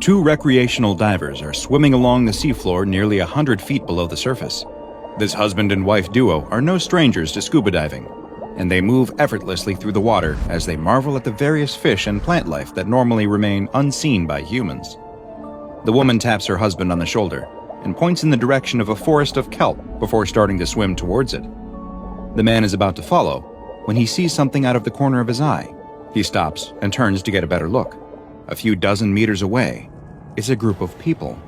Two recreational divers are swimming along the seafloor nearly 100 feet below the surface. This husband and wife duo are no strangers to scuba diving, and they move effortlessly through the water as they marvel at the various fish and plant life that normally remain unseen by humans. The woman taps her husband on the shoulder and points in the direction of a forest of kelp before starting to swim towards it. The man is about to follow when he sees something out of the corner of his eye. He stops and turns to get a better look. A few dozen meters away is a group of people.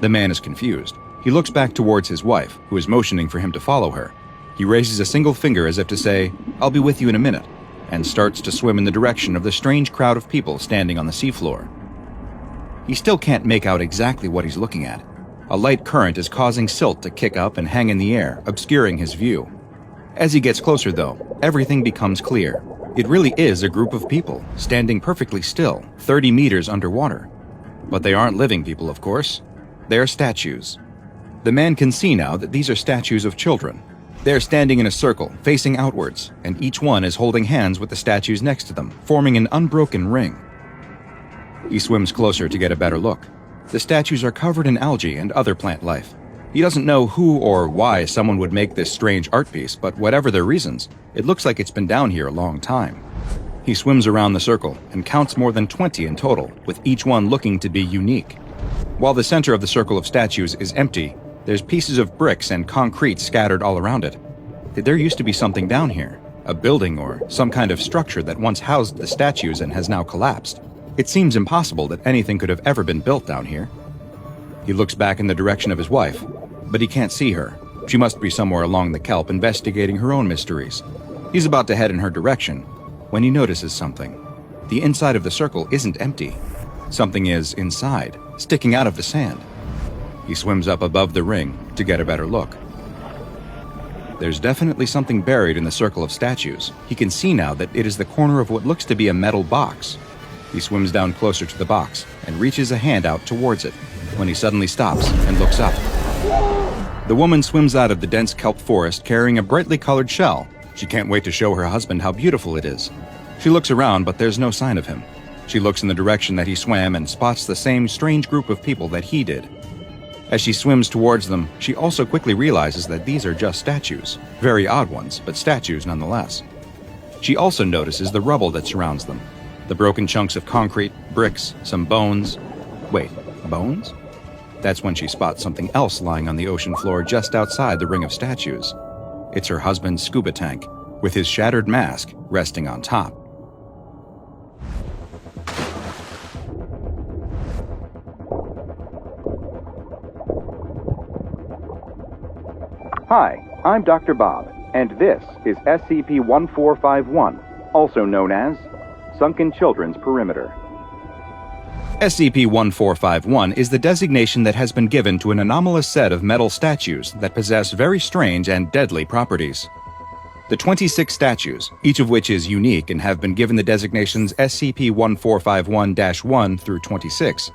The man is confused. He looks back towards his wife, who is motioning for him to follow her. He raises a single finger as if to say, "I'll be with you in a minute," and starts to swim in the direction of the strange crowd of people standing on the seafloor. He still can't make out exactly what he's looking at. A light current is causing silt to kick up and hang in the air, obscuring his view. As he gets closer, though, everything becomes clear. It really is a group of people, standing perfectly still, 30 meters underwater. But they aren't living people, of course. They are statues. The man can see now that these are statues of children. They are standing in a circle, facing outwards, and each one is holding hands with the statues next to them, forming an unbroken ring. He swims closer to get a better look. The statues are covered in algae and other plant life. He doesn't know who or why someone would make this strange art piece, but whatever their reasons, it looks like it's been down here a long time. He swims around the circle and counts more than 20 in total, with each one looking to be unique. While the center of the circle of statues is empty, there's pieces of bricks and concrete scattered all around it. There used to be something down here, a building or some kind of structure that once housed the statues and has now collapsed. It seems impossible that anything could have ever been built down here. He looks back in the direction of his wife, but he can't see her. She must be somewhere along the kelp investigating her own mysteries. He's about to head in her direction when he notices something. The inside of the circle isn't empty. Something is inside, sticking out of the sand. He swims up above the ring to get a better look. There's definitely something buried in the circle of statues. He can see now that it is the corner of what looks to be a metal box. He swims down closer to the box and reaches a hand out towards it when he suddenly stops and looks up. The woman swims out of the dense kelp forest carrying a brightly colored shell. She can't wait to show her husband how beautiful it is. She looks around, but there's no sign of him. She looks in the direction that he swam and spots the same strange group of people that he did. As she swims towards them, she also quickly realizes that these are just statues. Very odd ones, but statues nonetheless. She also notices the rubble that surrounds them. The broken chunks of concrete, bricks, some bones. Wait, bones? That's when she spots something else lying on the ocean floor just outside the ring of statues. It's her husband's scuba tank, with his shattered mask resting on top. Hi, I'm Dr. Bob, and this is SCP-1451, also known as Sunken Children's Perimeter. SCP-1451 is the designation that has been given to an anomalous set of metal statues that possess very strange and deadly properties. The 26 statues, each of which is unique and have been given the designations SCP-1451-1 through 26,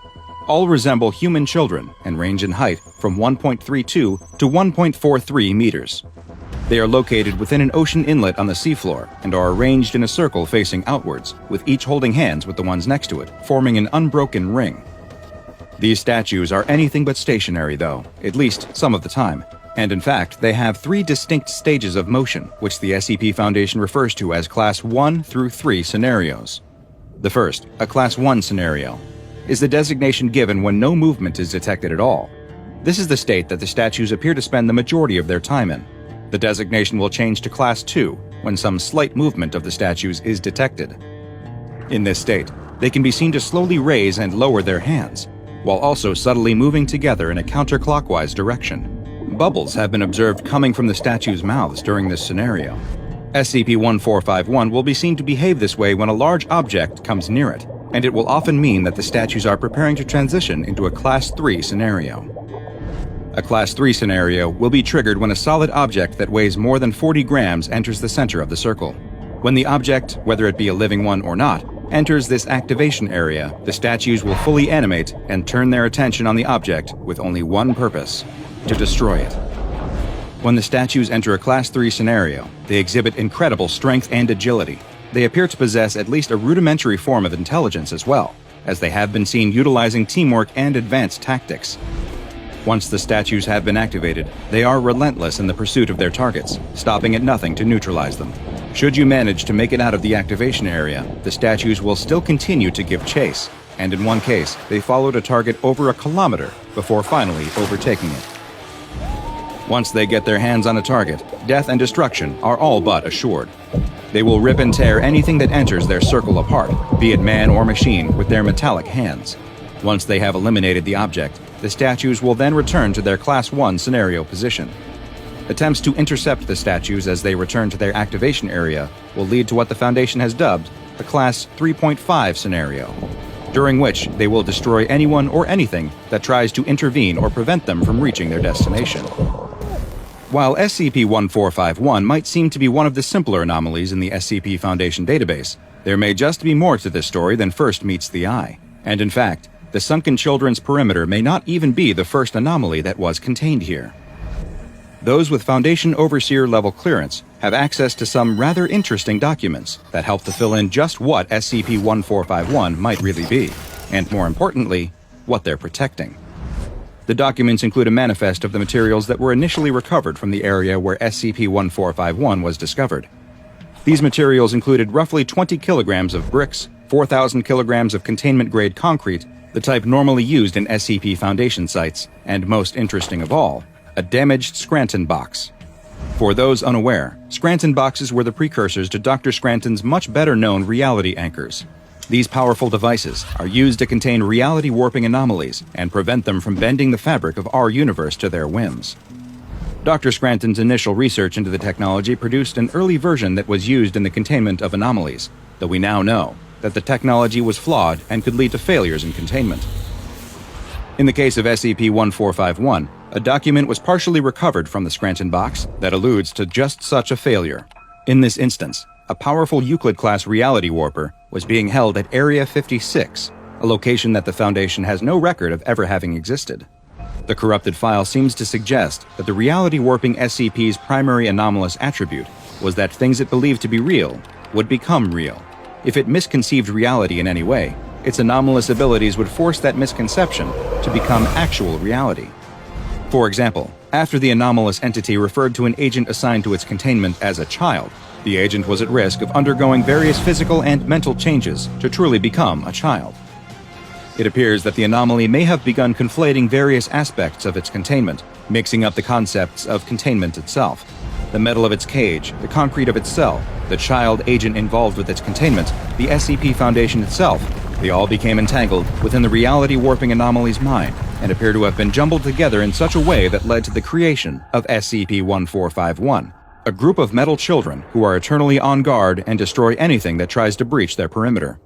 all resemble human children and range in height from 1.32 to 1.43 meters. They are located within an ocean inlet on the seafloor and are arranged in a circle facing outwards, with each holding hands with the ones next to it, forming an unbroken ring. These statues are anything but stationary, though, at least some of the time, and in fact, they have 3 distinct stages of motion, which the SCP Foundation refers to as Class 1 through 3 scenarios. The first, a Class 1 scenario, is the designation given when no movement is detected at all. This is the state that the statues appear to spend the majority of their time in. The designation will change to Class 2 when some slight movement of the statues is detected. In this state, they can be seen to slowly raise and lower their hands, while also subtly moving together in a counterclockwise direction. Bubbles have been observed coming from the statues' mouths during this scenario. SCP-1451 will be seen to behave this way when a large object comes near it, and it will often mean that the statues are preparing to transition into a Class 3 scenario. A Class 3 scenario will be triggered when a solid object that weighs more than 40 grams enters the center of the circle. When the object, whether it be a living one or not, enters this activation area, the statues will fully animate and turn their attention on the object with only one purpose: to destroy it. When the statues enter a Class 3 scenario, they exhibit incredible strength and agility. They appear to possess at least a rudimentary form of intelligence as well. as they have been seen utilizing teamwork and advanced tactics. Once the statues have been activated, they are relentless in the pursuit of their targets, stopping at nothing to neutralize them. Should you manage to make it out of the activation area, the statues will still continue to give chase, and in one case, they followed a target over a kilometer before finally overtaking it. Once they get their hands on a target, death and destruction are all but assured. They will rip and tear anything that enters their circle apart, be it man or machine, with their metallic hands. Once they have eliminated the object, the statues will then return to their Class 1 scenario position. Attempts to intercept the statues as they return to their activation area will lead to what the Foundation has dubbed the Class 3.5 scenario, during which they will destroy anyone or anything that tries to intervene or prevent them from reaching their destination. While SCP-1451 might seem to be one of the simpler anomalies in the SCP Foundation database, there may just be more to this story than first meets the eye. And in fact, the Sunken Children's Perimeter may not even be the first anomaly that was contained here. Those with Foundation Overseer level clearance have access to some rather interesting documents that help to fill in just what SCP-1451 might really be, and more importantly, what they're protecting. The documents include a manifest of the materials that were initially recovered from the area where SCP-1451 was discovered. These materials included roughly 20 kilograms of bricks, 4,000 kilograms of containment-grade concrete, the type normally used in SCP Foundation sites, and most interesting of all, a damaged Scranton box. For those unaware, Scranton boxes were the precursors to Dr. Scranton's much better-known reality anchors. These powerful devices are used to contain reality warping anomalies and prevent them from bending the fabric of our universe to their whims. Dr. Scranton's initial research into the technology produced an early version that was used in the containment of anomalies, though we now know that the technology was flawed and could lead to failures in containment. In the case of SCP-1451, a document was partially recovered from the Scranton box that alludes to just such a failure. In this instance, a powerful Euclid-class reality warper was being held at Area 56, a location that the Foundation has no record of ever having existed. The corrupted file seems to suggest that the reality warping SCP's primary anomalous attribute was that things it believed to be real would become real. If it misconceived reality in any way, its anomalous abilities would force that misconception to become actual reality. For example, after the anomalous entity referred to an agent assigned to its containment as a child, the agent was at risk of undergoing various physical and mental changes to truly become a child. It appears that the anomaly may have begun conflating various aspects of its containment, mixing up the concepts of containment itself. The metal of its cage, the concrete of its cell, the child agent involved with its containment, the SCP Foundation itself, they all became entangled within the reality warping anomaly's mind and appear to have been jumbled together in such a way that led to the creation of SCP-1451, a group of metal children who are eternally on guard and destroy anything that tries to breach their perimeter.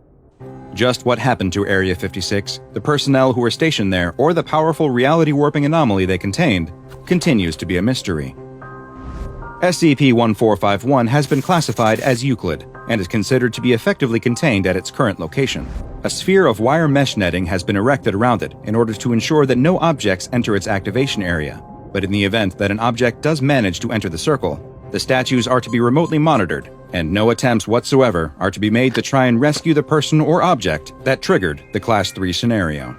Just what happened to Area 56, the personnel who were stationed there, or the powerful reality warping anomaly they contained, continues to be a mystery. SCP-1451 has been classified as Euclid and is considered to be effectively contained at its current location. A sphere of wire mesh netting has been erected around it in order to ensure that no objects enter its activation area, but in the event that an object does manage to enter the circle, the statues are to be remotely monitored, and no attempts whatsoever are to be made to try and rescue the person or object that triggered the Class 3 scenario.